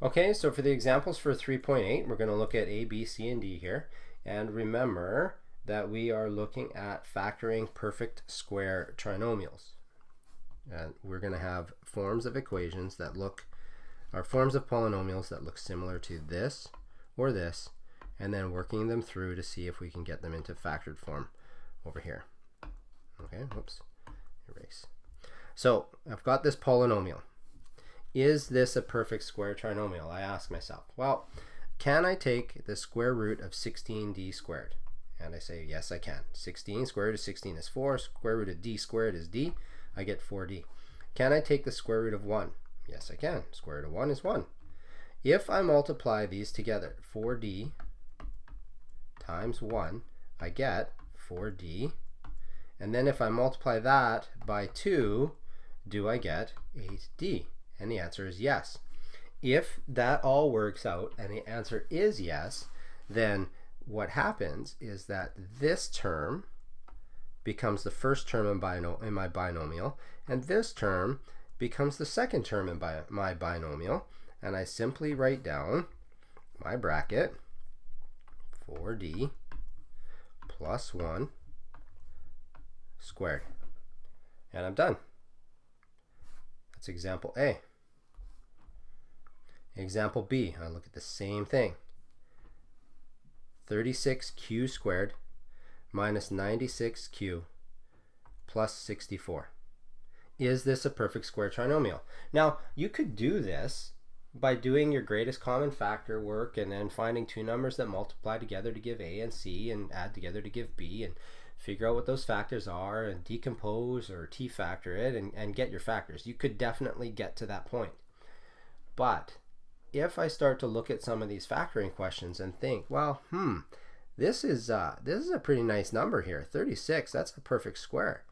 Okay, so for the examples for 3.8, we're going to look at A, B, C, and D here. And remember that we are looking at factoring perfect square trinomials. And we're going to have forms of equations that are forms of polynomials that look similar to this or this, and then working them through to see if we can get them into factored form over here. Okay, whoops, erase. So I've got this polynomial. Is this a perfect square trinomial? I ask myself. Well, can I take the square root of 16d squared? And I say, yes, I can. 16 square root of 16 is 4. Square root of d squared is d. I get 4d. Can I take the square root of 1? Yes, I can. Square root of 1 is 1. If I multiply these together, 4d times 1, I get 4d. And then if I multiply that by 2, do I get 8d? And the answer is yes. If that all works out and the answer is yes, then what happens is that this term becomes the first term in my binomial, and this term becomes the second term in my binomial, and I simply write down my bracket 4d plus 1 squared. And I'm done. That's example A. Example B, I look at the same thing. 36q squared minus 96q plus 64. Is this a perfect square trinomial? Now, you could do this by doing your greatest common factor work and then finding two numbers that multiply together to give A and C and add together to give B and figure out what those factors are and decompose or t-factor it and get your factors. You could definitely get to that point. But if I start to look at some of these factoring questions and think, well, this is a pretty nice number here, 36, that's a perfect square.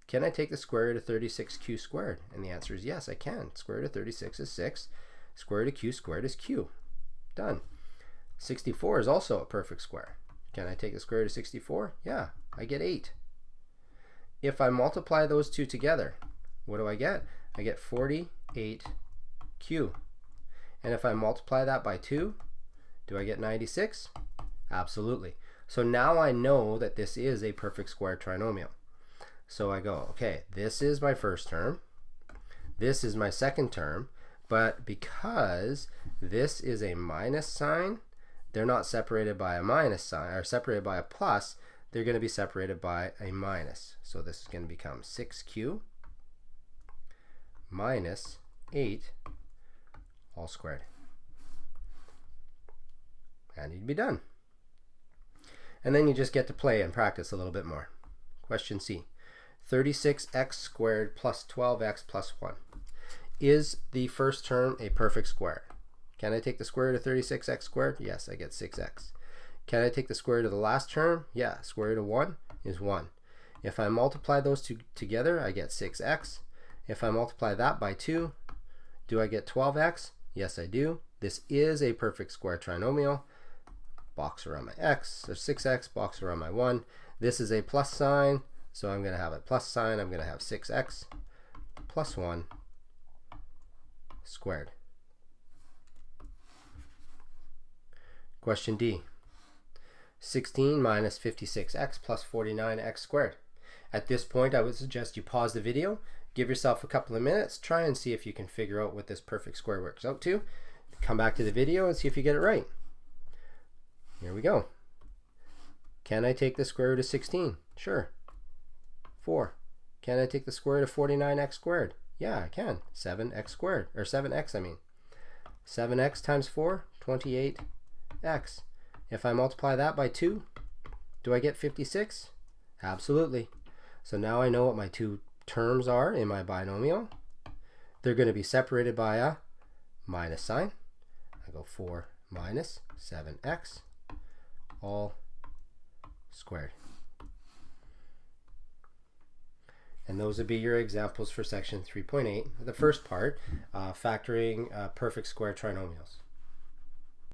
Can I take the square root of 36q squared? And the answer is yes, I can. Square root of 36 is 6. Square root of q squared is q. Done. 64 is also a perfect square. Can I take the square root of 64? Yeah, I get 8. If I multiply those two together, what do I get? I get 48q. And if I multiply that by 2, do I get 96? Absolutely. So now I know that this is a perfect square trinomial. So I go, okay, this is my first term, this is my second term, but because this is a minus sign, they're not separated by a minus sign, or separated by a plus, they're going to be separated by a minus. So this is going to become 6q minus 8 all squared. And you'd be done. And then you just get to play and practice a little bit more. Question C. 36x squared plus 12x plus 1. Is the first term a perfect square? Can I take the square root of 36x squared? Yes, I get 6x. Can I take the square root of the last term? Yeah, square root of 1 is 1. If I multiply those two together, I get 6x. If I multiply that by 2, do I get 12x? Yes, I do. This is a perfect square trinomial. Box around my x, there's 6x, box around my 1. This is a plus sign, so I'm going to have a plus sign. I'm going to have 6x plus 1 squared. Question D. 16 minus 56x plus 49x squared. At this point, I would suggest you pause the video, give yourself a couple of minutes, try and see if you can figure out what this perfect square works out to. Come back to the video and see if you get it right. Here we go. Can I take the square root of 16? Sure. 4. Can I take the square root of 49x squared? Yeah, I can. 7x squared, or 7x I mean. 7x times 4, 28x. If I multiply that by 2, do I get 56? Absolutely. So now I know what my two terms are in my binomial. They're going to be separated by a minus sign. I go 4 minus 7x all squared. And those would be your examples for section 3.8, the first part, factoring perfect square trinomials.